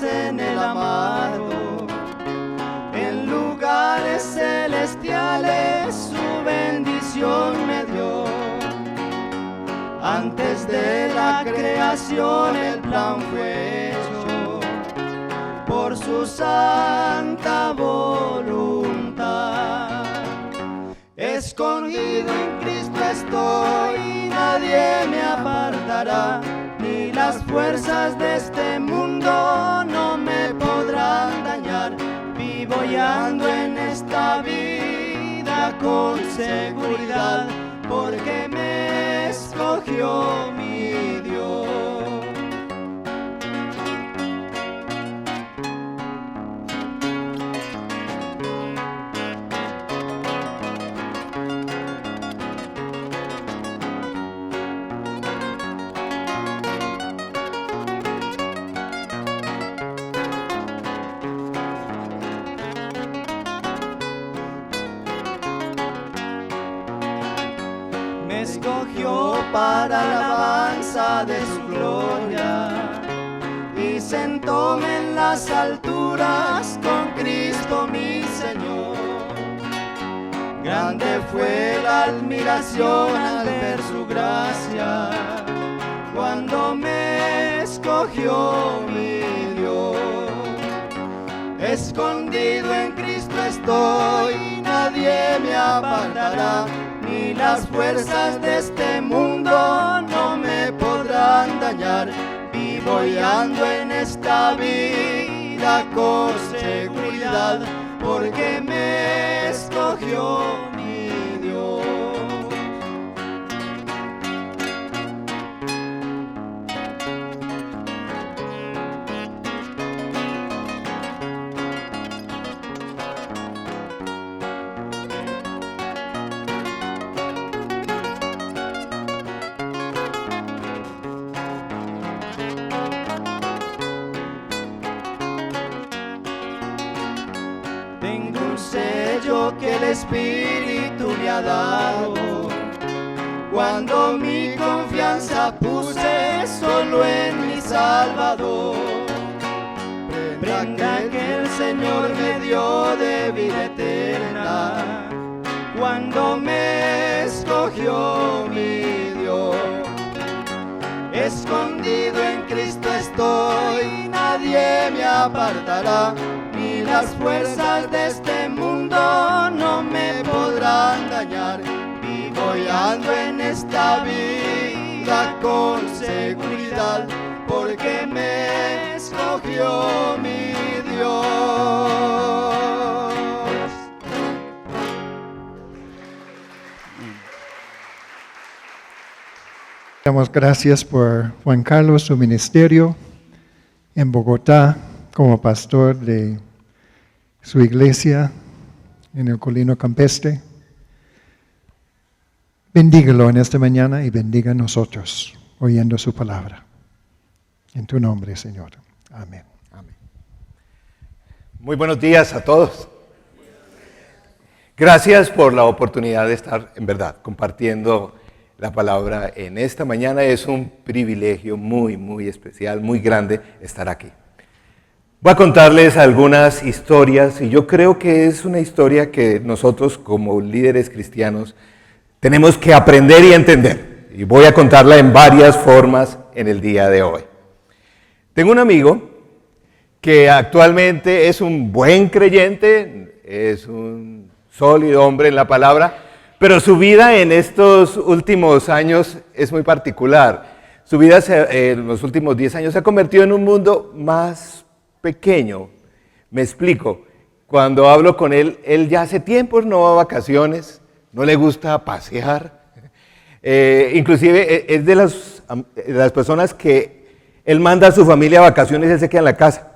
paz en el amado. En lugares celestiales su bendición me dio. Antes de la creación el plan fue hecho por su santa voluntad. Escondido en Cristo estoy, nadie me apartará, ni las fuerzas de este mundo no me podrán dañar. Vivo y ando en esta vida con seguridad, porque me escogió mi Dios. Me escogió para la alabanza de su gloria y sentóme en las alturas con Cristo mi Señor. Grande fue la admiración al ver su gracia cuando me escogió mi Dios. Escondido en Cristo estoy, nadie me apartará, ni las fuerzas de este mundo no me podrán dañar. Vivo y ando en esta vida con seguridad, porque me escogió mi Dios. Tengo un sello que el Espíritu me ha dado. Cuando mi confianza puse solo en mi Salvador, prenda que el Señor me dio de vida eterna. Cuando me escogió mi Dios, escondido en Cristo estoy, nadie me apartará, ni las fuerzas de este mundo no me podrán dañar. Vivo y ando en esta vida con seguridad, porque me escogió mi Dios. Damos gracias por Juan Carlos, su ministerio en Bogotá como pastor de su iglesia en el Colino Campestre. Bendígalo en esta mañana y bendiga a nosotros oyendo su palabra. En tu nombre, Señor. Amén. Amén. Muy buenos días a todos. Gracias por la oportunidad de estar, en verdad, compartiendo la palabra en esta mañana. Es un privilegio muy, muy especial, muy grande estar aquí. Voy a contarles algunas historias y yo creo que es una historia que nosotros como líderes cristianos tenemos que aprender y entender. Y voy a contarla en varias formas en el día de hoy. Tengo un amigo que actualmente es un buen creyente, es un sólido hombre en la palabra, pero su vida en estos últimos años es muy particular. Su vida en los últimos 10 años se ha convertido en un mundo más pequeño. Me explico. Cuando hablo con él, él ya hace tiempo no va a vacaciones, no le gusta pasear. Inclusive es de las personas que él manda a su familia a vacaciones y él se queda en la casa.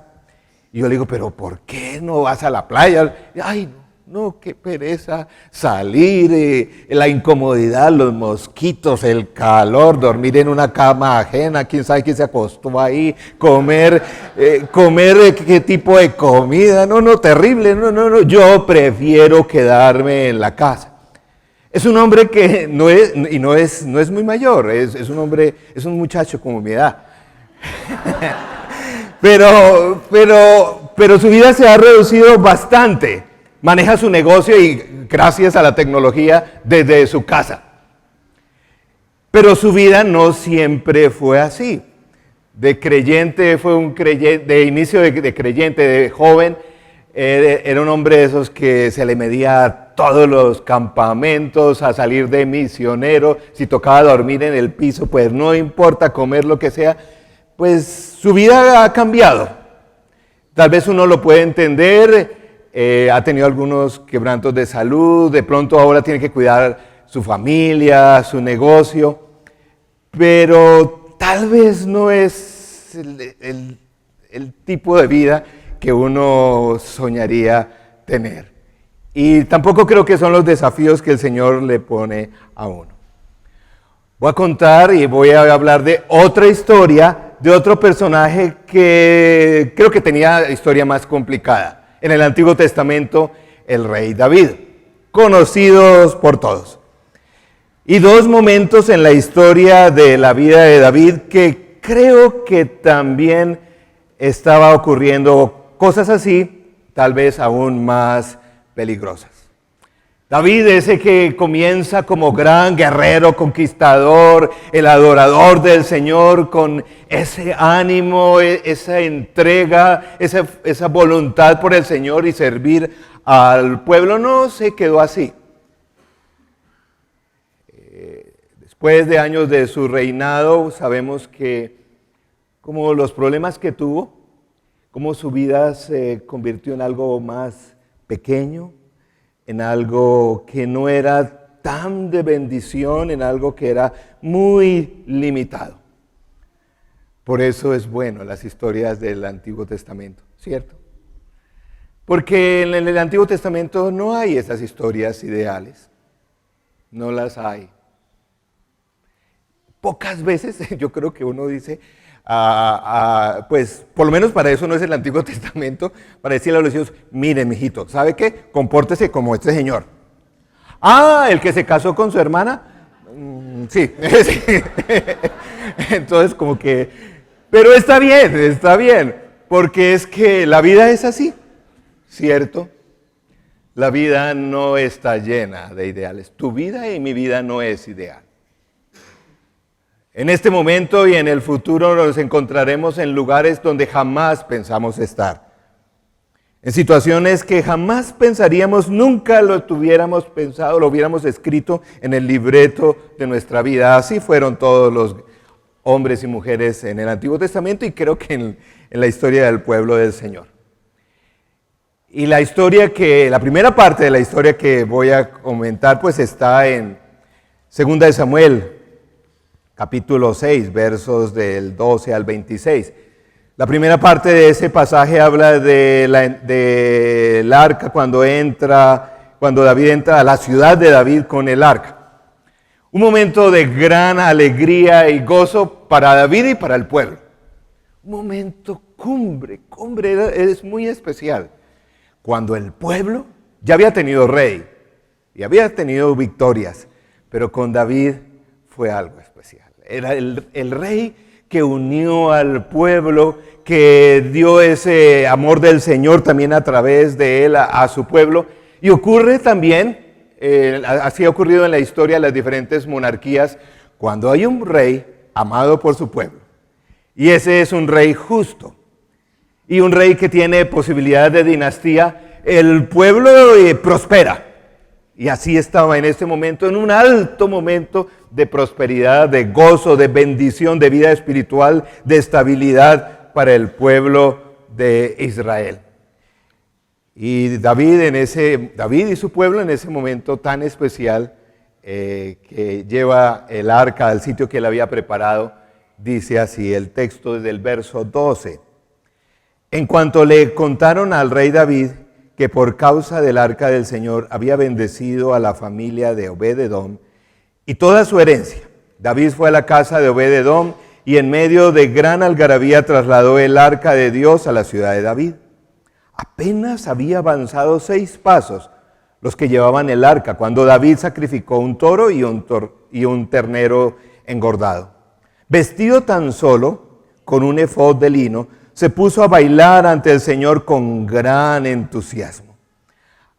Y yo le digo, pero ¿por qué no vas a la playa? Ay, no, qué pereza salir, la incomodidad, los mosquitos, el calor, dormir en una cama ajena, quién sabe quién se acostó ahí, comer qué tipo de comida, no, terrible, no, yo prefiero quedarme en la casa. Es un hombre que no es muy mayor, es un hombre, es un muchacho como mi edad. Pero su vida se ha reducido bastante. Maneja su negocio y gracias a la tecnología desde su casa. Pero su vida no siempre fue así. De creyente, fue un creyente, de inicio de creyente, de joven, era un hombre de esos que se le medía a todos los campamentos, a salir de misionero, si tocaba dormir en el piso, pues no importa comer lo que sea, pues su vida ha cambiado. Tal vez uno lo puede entender, ha tenido algunos quebrantos de salud, de pronto ahora tiene que cuidar su familia, su negocio, pero tal vez no es el tipo de vida que uno soñaría tener. Y tampoco creo que son los desafíos que el Señor le pone a uno. Voy a contar y voy a hablar de otra historia, de otro personaje que creo que tenía historia más complicada. En el Antiguo Testamento, el rey David, conocidos por todos. Y dos momentos en la historia de la vida de David que creo que también estaba ocurriendo cosas así, tal vez aún más peligrosas. David, ese que comienza como gran guerrero, conquistador, el adorador del Señor, con ese ánimo, esa entrega, esa voluntad por el Señor y servir al pueblo, no se quedó así. Después de años de su reinado, sabemos que como los problemas que tuvo, cómo su vida se convirtió en algo más pequeño, en algo que no era tan de bendición, en algo que era muy limitado. Por eso es bueno las historias del Antiguo Testamento, ¿cierto? Porque en el Antiguo Testamento no hay esas historias ideales, no las hay. Pocas veces yo creo que uno dice, pues por lo menos para eso no es el Antiguo Testamento, para decirle a los hijos, miren mijito, ¿sabe qué? Compórtese como este señor. El que se casó con su hermana, sí. Entonces como que, pero está bien, porque es que la vida es así, ¿cierto? La vida no está llena de ideales, tu vida y mi vida no es ideal. En este momento y en el futuro nos encontraremos en lugares donde jamás pensamos estar. En situaciones que jamás pensaríamos, nunca lo tuviéramos pensado, lo hubiéramos escrito en el libreto de nuestra vida. Así fueron todos los hombres y mujeres en el Antiguo Testamento y creo que en la historia del pueblo del Señor. Y la primera parte de la historia que voy a comentar pues está en 2 de Samuel, capítulo 6, versos del 12 al 26. La primera parte de ese pasaje habla del arca cuando David entra a la ciudad de David con el arca. Un momento de gran alegría y gozo para David y para el pueblo. Un momento cumbre, es muy especial. Cuando el pueblo ya había tenido rey y había tenido victorias, pero con David fue algo especial. Era el rey que unió al pueblo, que dio ese amor del Señor también a través de él a su pueblo. Y ocurre también, así ha ocurrido en la historia de las diferentes monarquías, cuando hay un rey amado por su pueblo. Y ese es un rey justo. Y un rey que tiene posibilidad de dinastía, el pueblo prospera. Y así estaba en este momento, en un alto momento de prosperidad, de gozo, de bendición, de vida espiritual, de estabilidad para el pueblo de Israel. Y David y su pueblo en ese momento tan especial que lleva el arca al sitio que él había preparado, dice así el texto desde el verso 12. En cuanto le contaron al rey David que por causa del arca del Señor había bendecido a la familia de Obed-edom y toda su herencia, David fue a la casa de Obed-edom y en medio de gran algarabía trasladó el arca de Dios a la ciudad de David. Apenas había avanzado 6 pasos los que llevaban el arca cuando David sacrificó un toro y un ternero engordado. Vestido tan solo con un efod de lino, se puso a bailar ante el Señor con gran entusiasmo.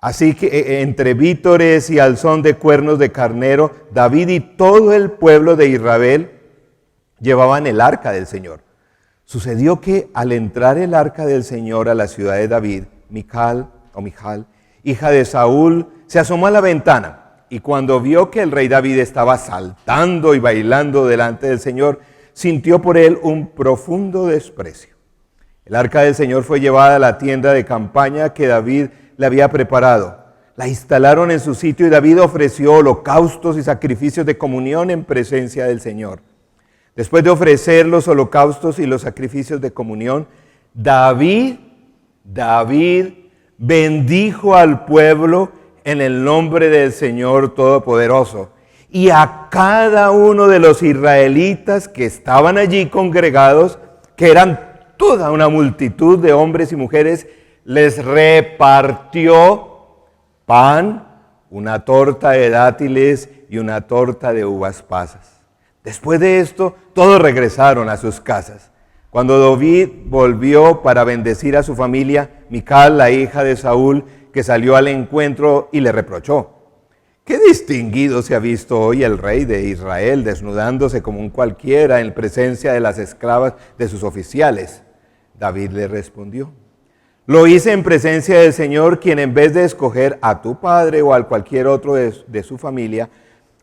Así que entre vítores y al son de cuernos de carnero, David y todo el pueblo de Israel llevaban el arca del Señor. Sucedió que al entrar el arca del Señor a la ciudad de David, Mical, hija de Saúl, se asomó a la ventana y cuando vio que el rey David estaba saltando y bailando delante del Señor, sintió por él un profundo desprecio. El arca del Señor fue llevada a la tienda de campaña que David le había preparado. La instalaron en su sitio y David ofreció holocaustos y sacrificios de comunión en presencia del Señor. Después de ofrecer los holocaustos y los sacrificios de comunión, David bendijo al pueblo en el nombre del Señor Todopoderoso. Y a cada uno de los israelitas que estaban allí congregados, que eran toda una multitud de hombres y mujeres, les repartió pan, una torta de dátiles y una torta de uvas pasas. Después de esto, todos regresaron a sus casas. Cuando David volvió para bendecir a su familia, Mical, la hija de Saúl, que salió al encuentro y le reprochó: «Qué distinguido se ha visto hoy el rey de Israel, desnudándose como un cualquiera en presencia de las esclavas de sus oficiales». David le respondió: «Lo hice en presencia del Señor, quien en vez de escoger a tu padre o a cualquier otro de su familia,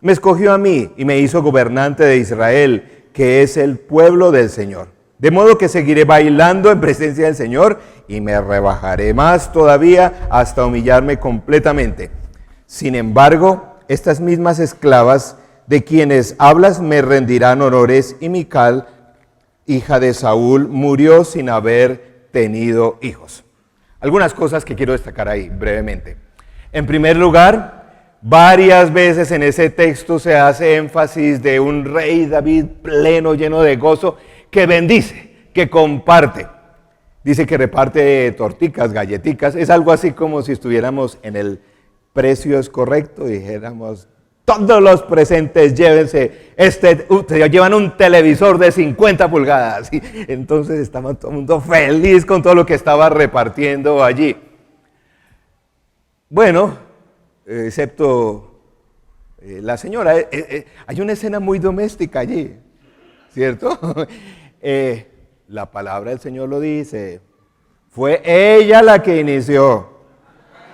me escogió a mí y me hizo gobernante de Israel, que es el pueblo del Señor. De modo que seguiré bailando en presencia del Señor y me rebajaré más todavía hasta humillarme completamente. Sin embargo, estas mismas esclavas de quienes hablas me rendirán honores y Mical, hija de Saúl, murió sin haber tenido hijos». Algunas cosas que quiero destacar ahí brevemente. En primer lugar, varias veces en ese texto se hace énfasis de un rey David pleno, lleno de gozo, que bendice, que comparte. Dice que reparte torticas, galletitas. Es algo así como si estuviéramos en el precio es correcto y dijéramos: todos los presentes llévense, se llevan un televisor de 50 pulgadas. Y entonces estaba todo el mundo feliz con todo lo que estaba repartiendo allí. Bueno, excepto la señora. Hay una escena muy doméstica allí, ¿cierto? La palabra del Señor lo dice. Fue ella la que inició.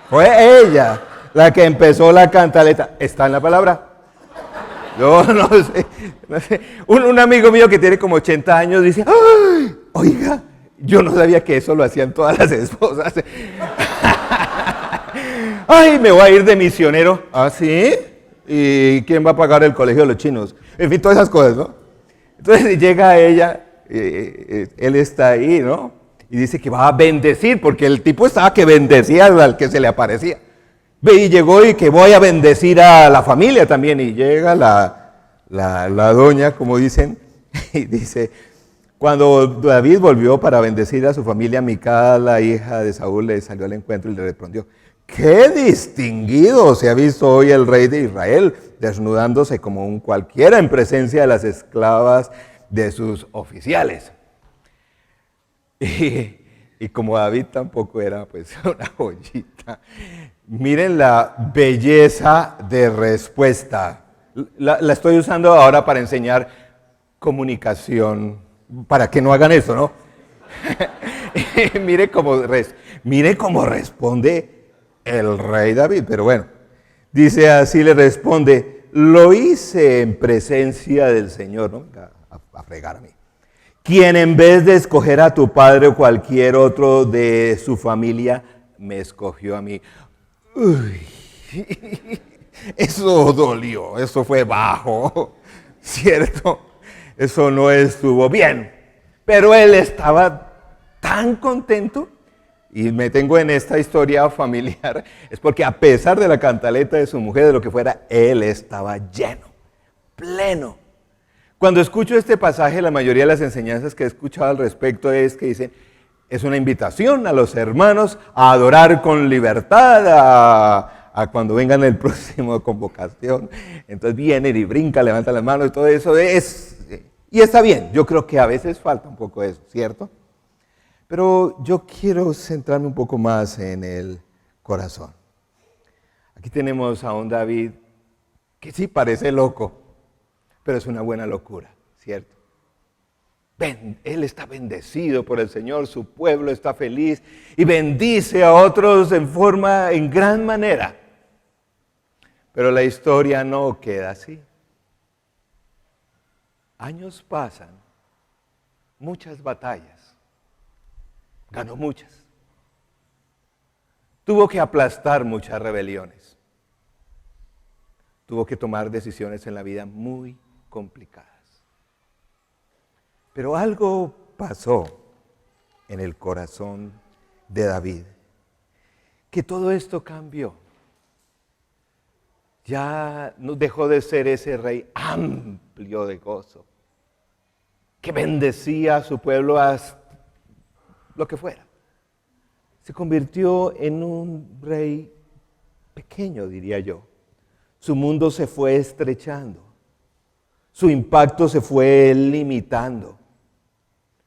Fue ella la que empezó la cantaleta. ¿Está en la palabra? Yo no sé. Un amigo mío que tiene como 80 años dice: ¡ay! Oiga, yo no sabía que eso lo hacían todas las esposas. ¡Ay, me voy a ir de misionero! ¿Ah, sí? ¿Y quién va a pagar el colegio de los chinos? En fin, todas esas cosas, ¿no? Entonces llega ella, él está ahí, ¿no? Y dice que va a bendecir, porque el tipo estaba que bendecía al que se le aparecía. Ve, y llegó y que voy a bendecir a la familia también. Y llega la doña, como dicen, y dice: cuando David volvió para bendecir a su familia, Mical, la hija de Saúl, le salió al encuentro y le respondió: «¡Qué distinguido se ha visto hoy el rey de Israel, desnudándose como un cualquiera en presencia de las esclavas de sus oficiales!» Y como David tampoco era pues una joyita, miren la belleza de respuesta. La estoy usando ahora para enseñar comunicación, para que no hagan eso, ¿no? Mire cómo responde el rey David. Pero bueno, dice así, le responde: «Lo hice en presencia del Señor», ¿no? A fregar a mí. «Quien en vez de escoger a tu padre o cualquier otro de su familia, me escogió a mí». Uy, eso dolió, eso fue bajo, ¿cierto? Eso no estuvo bien, pero él estaba tan contento. Y me tengo en esta historia familiar, es porque a pesar de la cantaleta de su mujer, de lo que fuera, él estaba lleno, pleno. Cuando escucho este pasaje, la mayoría de las enseñanzas que he escuchado al respecto es que dicen: es una invitación a los hermanos a adorar con libertad, a cuando vengan el próximo convocación. Entonces vienen y brincan, levantan las manos y todo eso. Y está bien, yo creo que a veces falta un poco eso, ¿cierto? Pero yo quiero centrarme un poco más en el corazón. Aquí tenemos a un David que sí parece loco, pero es una buena locura, ¿cierto? Él está bendecido por el Señor, su pueblo está feliz y bendice a otros en gran manera. Pero la historia no queda así. Años pasan, muchas batallas, ganó muchas. Tuvo que aplastar muchas rebeliones. Tuvo que tomar decisiones en la vida muy complicadas. Pero algo pasó en el corazón de David, que todo esto cambió. Ya no dejó de ser ese rey amplio de gozo, que bendecía a su pueblo hasta lo que fuera. Se convirtió en un rey pequeño, diría yo. Su mundo se fue estrechando, su impacto se fue limitando.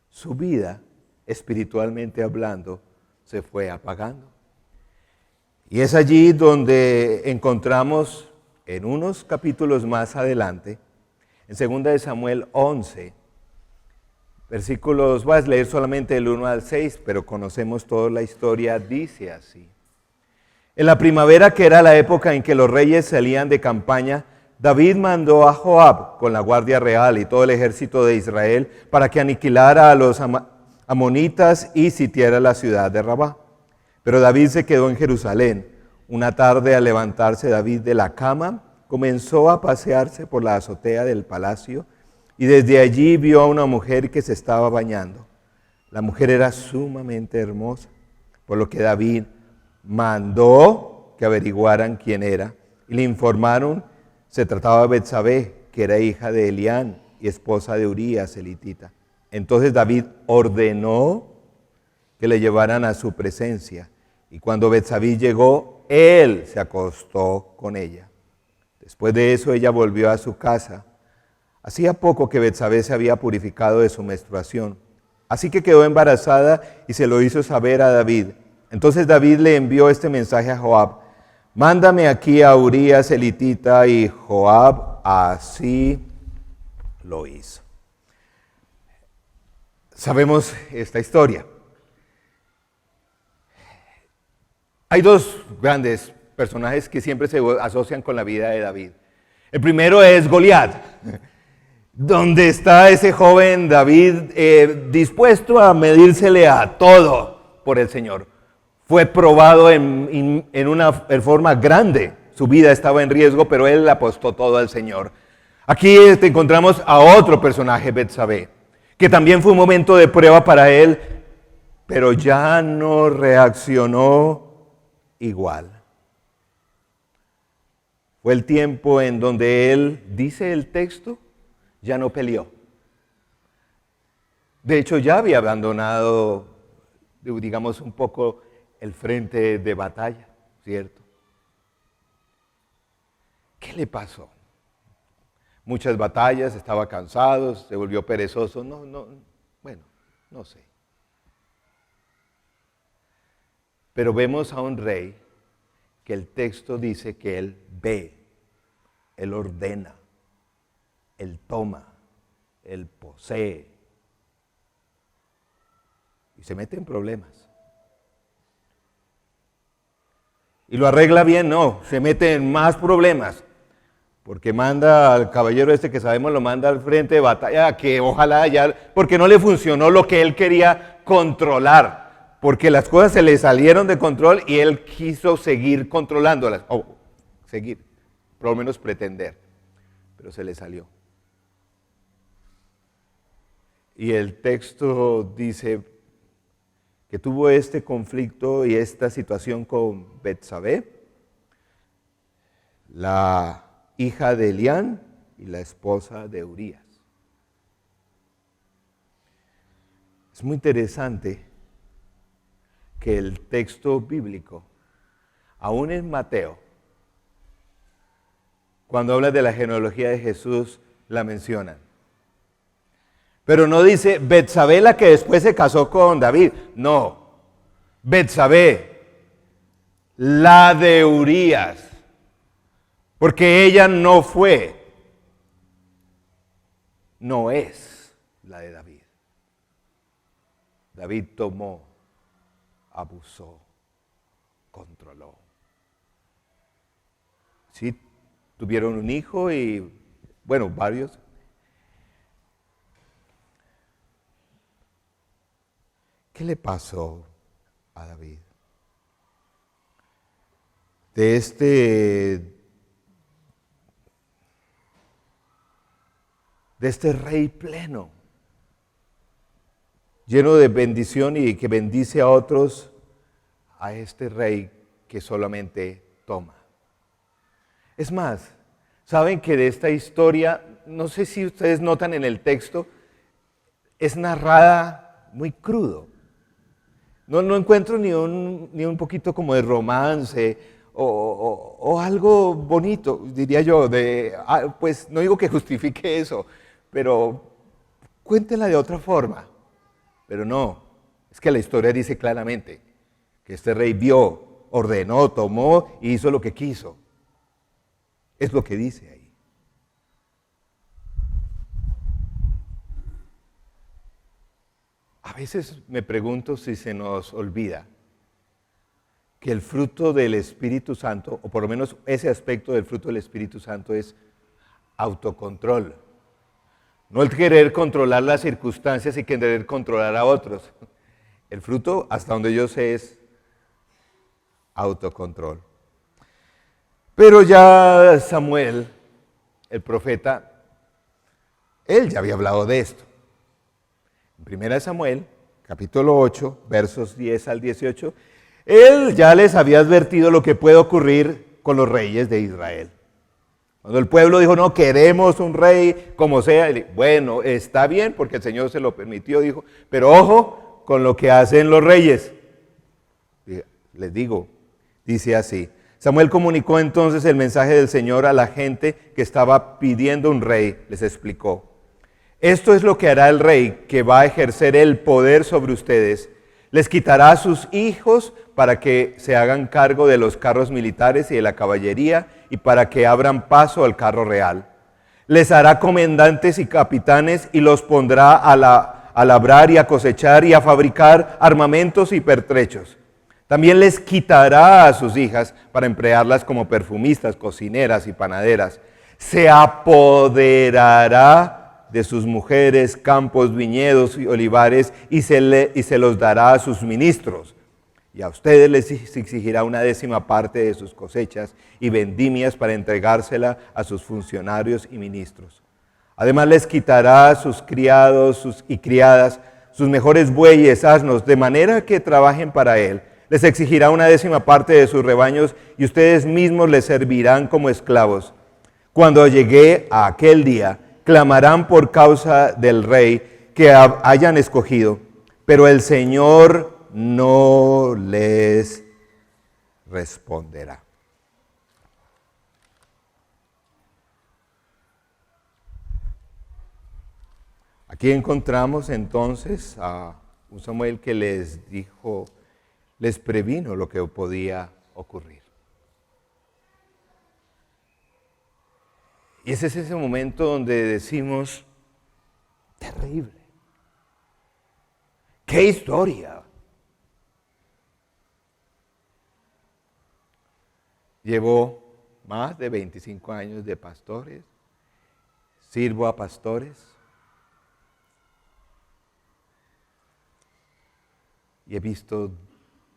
Su vida, espiritualmente hablando, se fue apagando. Y es allí donde encontramos en unos capítulos más adelante, en 2 de Samuel 11, versículos, voy a leer solamente del 1 al 6, pero conocemos toda la historia, dice así. En la primavera, que era la época en que los reyes salían de campaña, David mandó a Joab con la guardia real y todo el ejército de Israel para que aniquilara a los amonitas y sitiara la ciudad de Rabá. Pero David se quedó en Jerusalén. Una tarde, al levantarse David de la cama, comenzó a pasearse por la azotea del palacio y desde allí vio a una mujer que se estaba bañando. La mujer era sumamente hermosa, por lo que David mandó que averiguaran quién era y le informaron. Se trataba de Betsabé, que era hija de Elián y esposa de Urías elitita. Entonces David ordenó que le llevaran a su presencia. Y cuando Betsabé llegó, él se acostó con ella. Después de eso, ella volvió a su casa. Hacía poco que Betsabé se había purificado de su menstruación. Así que quedó embarazada y se lo hizo saber a David. Entonces David le envió este mensaje a Joab: mándame aquí a Urías elitita, y Joab así lo hizo. Sabemos esta historia. Hay dos grandes personajes que siempre se asocian con la vida de David. El primero es Goliat, donde está ese joven David dispuesto a medírsele a todo por el Señor. Fue probado en una forma grande. Su vida estaba en riesgo, pero él apostó todo al Señor. Aquí encontramos a otro personaje, Betsabé, que también fue un momento de prueba para él, pero ya no reaccionó igual. Fue el tiempo en donde él, dice el texto, ya no peleó. De hecho, ya había abandonado, digamos, un poco el frente de batalla, ¿cierto? ¿Qué le pasó? Muchas batallas, estaba cansado, se volvió perezoso, no sé. Pero vemos a un rey que el texto dice que él ve, él ordena, él toma, él posee y se mete en problemas. Y lo arregla bien, no, se mete en más problemas, porque manda al caballero este que sabemos, lo manda al frente de batalla, que ojalá ya, porque no le funcionó lo que él quería controlar, porque las cosas se le salieron de control y él quiso seguir controlándolas, seguir, por lo menos pretender, pero se le salió. Y el texto dice que tuvo este conflicto y esta situación con Betsabé, la hija de Elián y la esposa de Urías. Es muy interesante que el texto bíblico, aún en Mateo, cuando habla de la genealogía de Jesús, la mencionan. Pero no dice Betsabé la que después se casó con David. No, Betsabé, la de Urías. Porque ella no es la de David. David tomó, abusó, controló. Sí, tuvieron un hijo y, bueno, varios. ¿Qué le pasó a David? De este rey pleno, lleno de bendición y que bendice a otros, a este rey que solamente toma. Es más, saben que de esta historia, no sé si ustedes notan en el texto, es narrada muy crudo. No encuentro ni un poquito como de romance o algo bonito, diría yo, pues no digo que justifique eso, pero cuéntenla de otra forma. Pero no, es que la historia dice claramente que este rey vio, ordenó, tomó y hizo lo que quiso. Es lo que dice ahí. A veces me pregunto si se nos olvida que el fruto del Espíritu Santo, o por lo menos ese aspecto del fruto del Espíritu Santo, es autocontrol. No el querer controlar las circunstancias y querer controlar a otros. El fruto, hasta donde yo sé, es autocontrol. Pero ya Samuel, el profeta, él ya había hablado de esto. En 1 Samuel, capítulo 8, versos 10 al 18, él ya les había advertido lo que puede ocurrir con los reyes de Israel. Cuando el pueblo dijo, no, queremos un rey como sea, bueno, está bien porque el Señor se lo permitió, dijo, pero ojo con lo que hacen los reyes. Les digo, dice así. Samuel comunicó entonces el mensaje del Señor a la gente que estaba pidiendo un rey. Les explicó. Esto es lo que hará el rey que va a ejercer el poder sobre ustedes. Les quitará a sus hijos para que se hagan cargo de los carros militares y de la caballería y para que abran paso al carro real. Les hará comandantes y capitanes y los pondrá a labrar y a cosechar y a fabricar armamentos y pertrechos. También les quitará a sus hijas para emplearlas como perfumistas, cocineras y panaderas. Se apoderará de sus mujeres, campos, viñedos y olivares y se los dará a sus ministros. Y a ustedes les exigirá una 10ª parte de sus cosechas y vendimias para entregársela a sus funcionarios y ministros. Además les quitará a sus criados y criadas, sus mejores bueyes, asnos, de manera que trabajen para él. Les exigirá una 10ª parte de sus rebaños y ustedes mismos les servirán como esclavos. Cuando llegue a aquel día, clamarán por causa del rey que hayan escogido, pero el Señor no les responderá. Aquí encontramos entonces a un Samuel que les dijo, les previno lo que podía ocurrir. Y ese es ese momento donde decimos, terrible. ¡Qué historia! Llevo más de 25 años de pastores, sirvo a pastores y he visto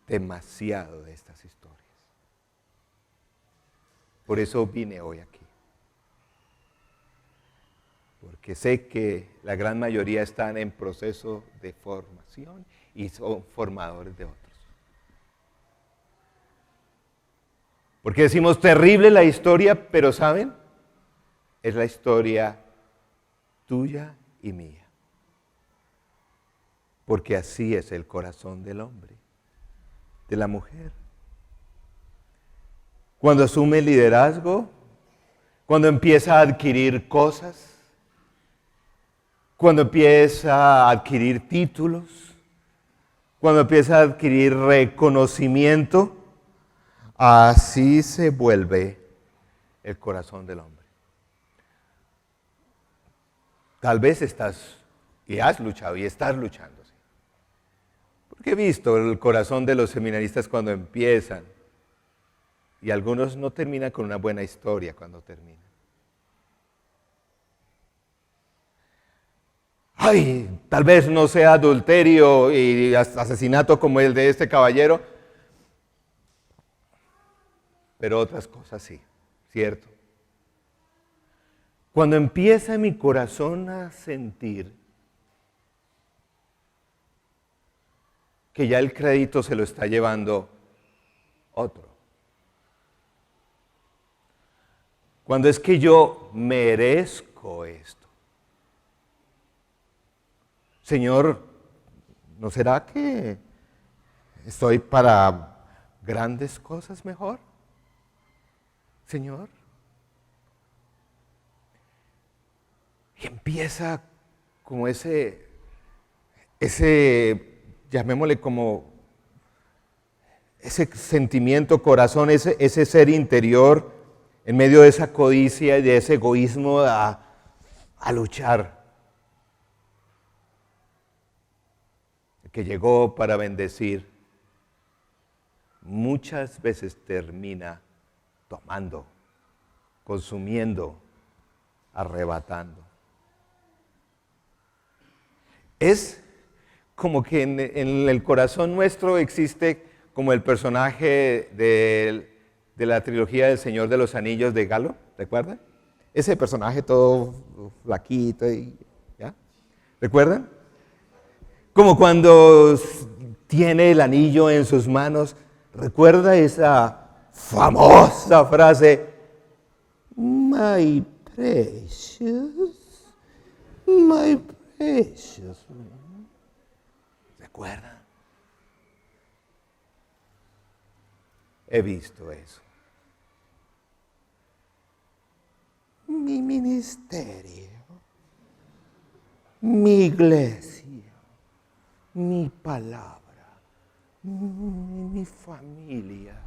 demasiado de estas historias. Por eso vine hoy aquí. Porque sé que la gran mayoría están en proceso de formación y son formadores de otros. Porque decimos terrible la historia, pero ¿saben? Es la historia tuya y mía. Porque así es el corazón del hombre, de la mujer. Cuando asume el liderazgo, cuando empieza a adquirir cosas, cuando empieza a adquirir títulos, cuando empieza a adquirir reconocimiento, así se vuelve el corazón del hombre. Tal vez estás y has luchado y estás luchando. ¿Sí? Porque he visto el corazón de los seminaristas cuando empiezan y algunos no terminan con una buena historia cuando terminan. Ay, tal vez no sea adulterio y asesinato como el de este caballero, pero otras cosas sí, ¿cierto? Cuando empieza mi corazón a sentir que ya el crédito se lo está llevando otro. Cuando es que yo merezco esto. Señor, ¿no será que estoy para grandes cosas mejor? Señor. Y empieza como ese, llamémosle como, ese sentimiento, corazón, ese ser interior, en medio de esa codicia y de ese egoísmo a luchar. El que llegó para bendecir, muchas veces termina tomando, consumiendo, arrebatando. Es como que en el corazón nuestro existe como el personaje de la trilogía del Señor de los Anillos de Galo, ¿recuerdan? Ese personaje todo flaquito, ¿ya? ¿Recuerdan? Como cuando tiene el anillo en sus manos, ¿recuerda esa famosa frase? My precious, my precious. ¿Recuerdan? He visto eso. Mi ministerio, mi iglesia, mi palabra, mi familia.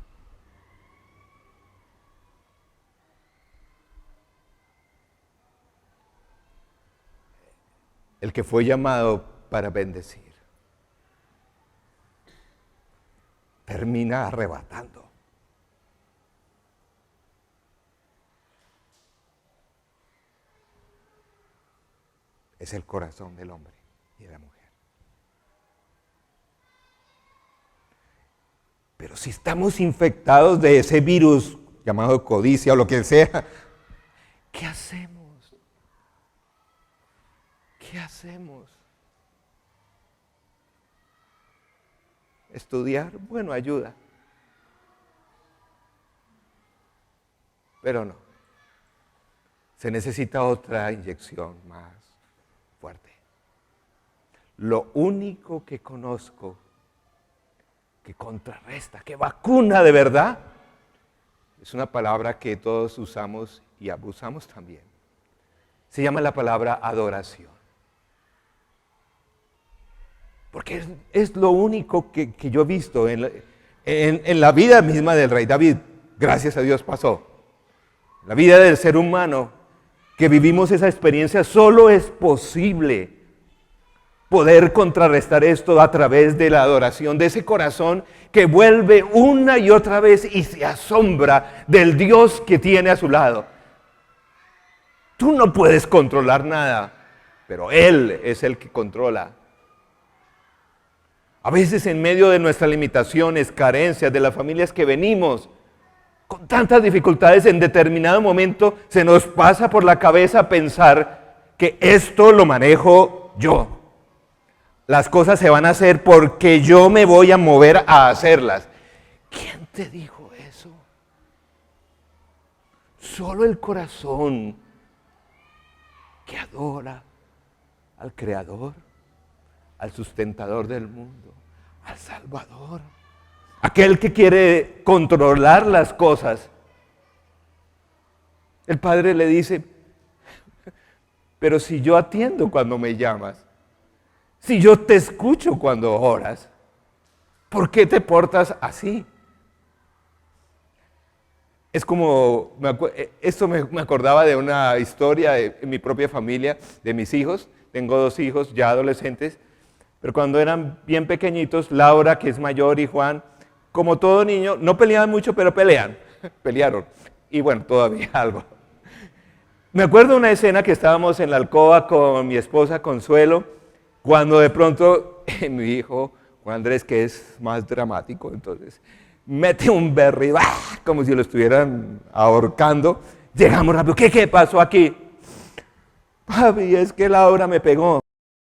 El que fue llamado para bendecir termina arrebatando. Es el corazón del hombre y de la mujer. Pero si estamos infectados de ese virus llamado codicia o lo que sea, ¿qué hacemos? ¿Qué hacemos? Estudiar, bueno, ayuda. Pero no. Se necesita otra inyección más fuerte. Lo único que conozco que contrarresta, que vacuna de verdad, es una palabra que todos usamos y abusamos también. Se llama la palabra adoración. Porque es lo único que yo he visto en la vida misma del rey David. Gracias a Dios pasó. La vida del ser humano que vivimos esa experiencia, solo es posible poder contrarrestar esto a través de la adoración, de ese corazón que vuelve una y otra vez y se asombra del Dios que tiene a su lado. Tú no puedes controlar nada, pero Él es el que controla. A veces en medio de nuestras limitaciones, carencias, de las familias que venimos, con tantas dificultades, en determinado momento se nos pasa por la cabeza pensar que esto lo manejo yo. Las cosas se van a hacer porque yo me voy a mover a hacerlas. ¿Quién te dijo eso? Solo el corazón que adora al Creador, al sustentador del mundo, al Salvador, aquel que quiere controlar las cosas. El Padre le dice, pero si yo atiendo cuando me llamas, si yo te escucho cuando oras, ¿por qué te portas así? Es como, esto me acordaba de una historia de mi propia familia, de mis hijos. Tengo 2 hijos ya adolescentes, pero cuando eran bien pequeñitos, Laura, que es mayor, y Juan, como todo niño, no peleaban mucho, pero pelearon. Y bueno, todavía algo. Me acuerdo una escena que estábamos en la alcoba con mi esposa Consuelo, cuando de pronto mi hijo, Juan Andrés, que es más dramático, entonces mete un berrido, como si lo estuvieran ahorcando. Llegamos rápido, ¿qué pasó aquí? Papi, es que Laura me pegó.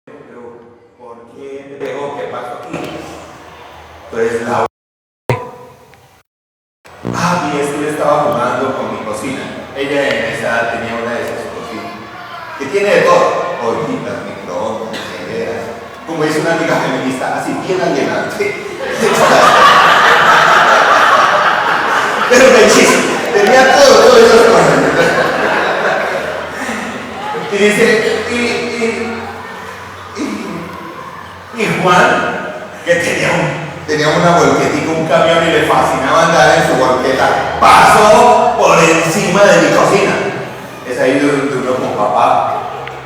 ¿Pero por qué me pegó? ¿Qué pasó aquí? Entonces Laura, papi, es que yo estaba jugando con mi cocina. Ella en esa edad tenía una de esas cocinas, que tiene de todo, ollitas, microondas, nevera, como dice una amiga feminista, así bien alienante. Pero me chiste, tenía todas esas cosas. Y dice, y Juan, que tenía una volquetica, un camión, y le fascinaba andar en su volqueta, pasó por encima de mi cocina. Es ahí de uno con papá,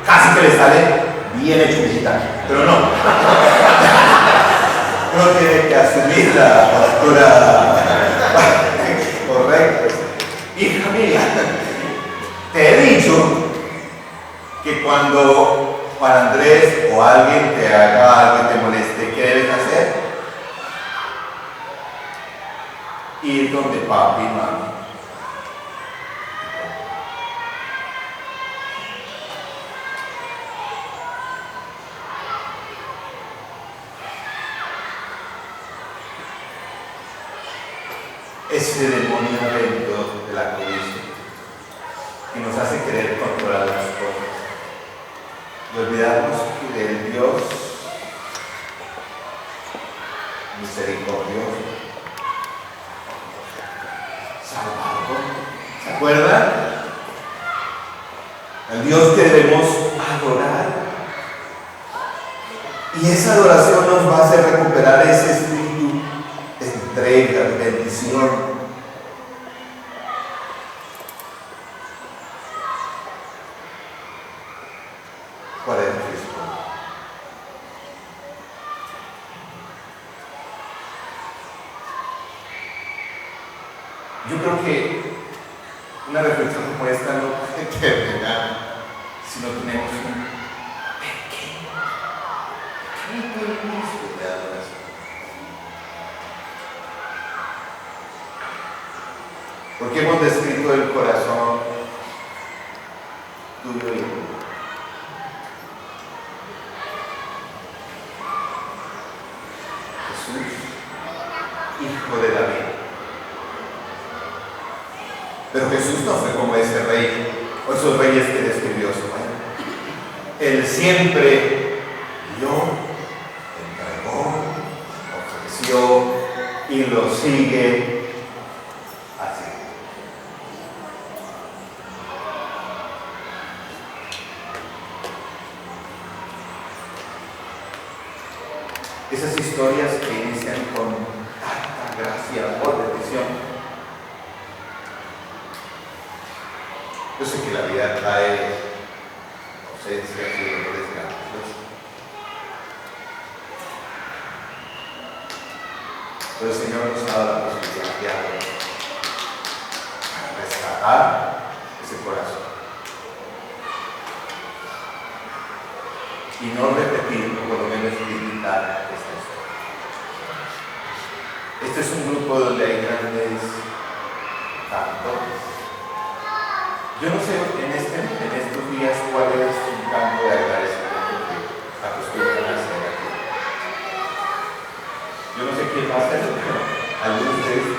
casi que le sale bien hecho visita, pero no. Uno tiene que asumir la postura correcta. Hija mía, te he dicho que cuando Juan Andrés o alguien te haga algo que te moleste, ¿qué debes hacer? Ir donde papi y mami. Ese demonio adentro de la codicia que nos hace querer controlar las cosas y olvidarnos del Dios misericordioso, salvador. ¿Se acuerdan? El Dios que debemos adorar. Y esa adoración nos va a hacer recuperar ese espíritu de entrega, de bendición. ¿Cuál es Cristo? Yo creo que una reflexión como esta no puede terminar si no tenemos un pequeño inicio de adoración. Porque hemos descrito el corazón tuyo y mío. Jesús, hijo de David. Pero Jesús no fue como ese rey o esos reyes que describió su padre. Él siempre dio, entregó, ofreció y lo sigue haciendo. Esas historias que inician con tanta gracia, amor, bendición. Yo sé que la vida trae ausencias y dolores grandes, pero el Señor nos ha dado la posibilidad de rescatar ese corazón y no repetir, o por lo menos limitar esta historia. Este es un grupo donde hay grandes cantores. Yo no sé en estos días cuál es un canto de agradecimiento que acostumbran a hacer aquí. Yo no sé quién va a hacerlo, pero algunos de ustedes,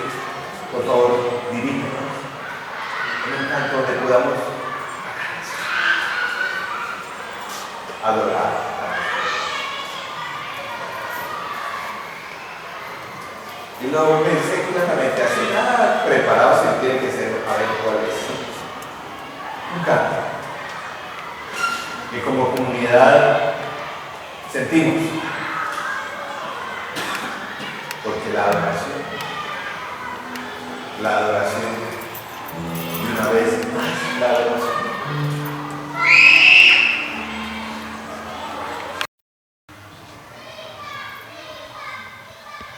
por favor, diríjanos en un canto donde podamos adorar. Y luego pensé claramente, así nada preparado, si tiene que ser, a ver cuál es. Un canto. que como comunidad sentimos. Porque la adoración, y una vez más la adoración,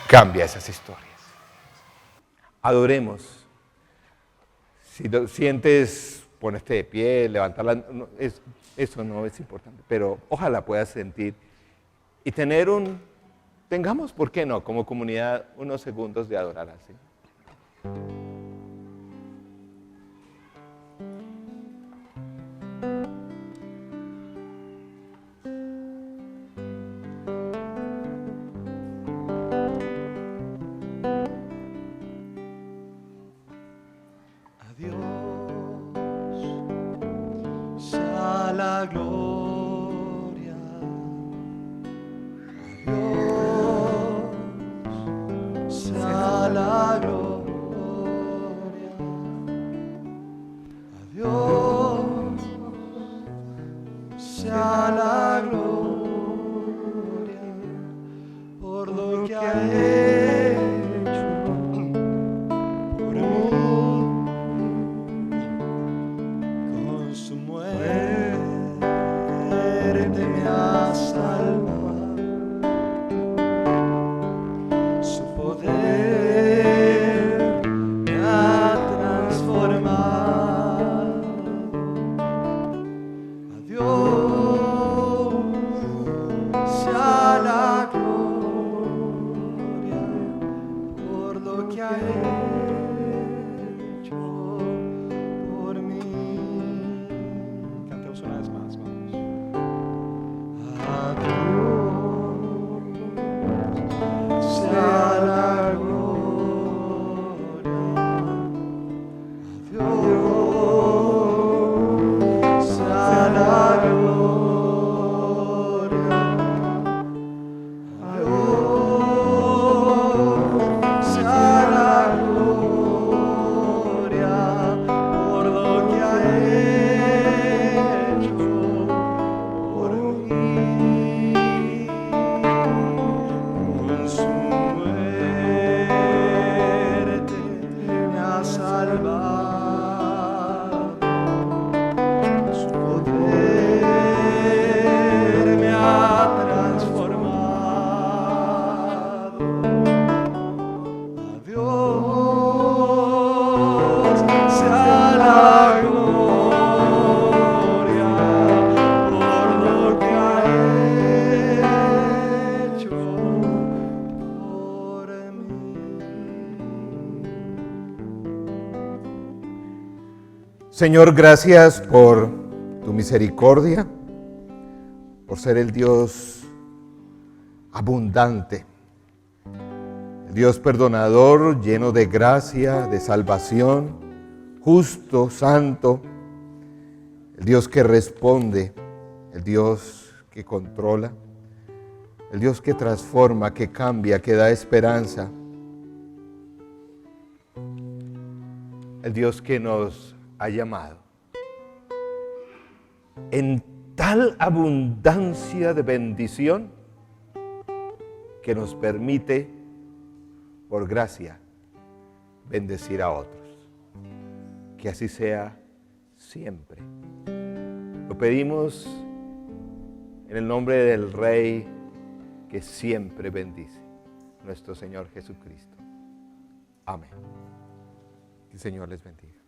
cambia esas historias. Adoremos. Si lo sientes, ponerte de pie, levantarla, eso no es importante, pero ojalá puedas sentir y tengamos, ¿por qué no?, como comunidad, unos segundos de adorar al Señor. La gloria, Dios sea la gloria, a Dios sea la gloria por lo que ha hecho por mí con su muerte. Me ha salvado, su poder me ha transformado. A Dios sea la gloria por lo que ha hecho por mí. Cantemos una vez más, vamos. Señor, gracias por tu misericordia, por ser el Dios abundante, el Dios perdonador, lleno de gracia, de salvación, justo, santo, el Dios que responde, el Dios que controla, el Dios que transforma, que cambia, que da esperanza, el Dios que nos ha llamado en tal abundancia de bendición que nos permite, por gracia, bendecir a otros. Que así sea siempre. Lo pedimos en el nombre del Rey que siempre bendice, nuestro Señor Jesucristo. Amén. Que el Señor les bendiga.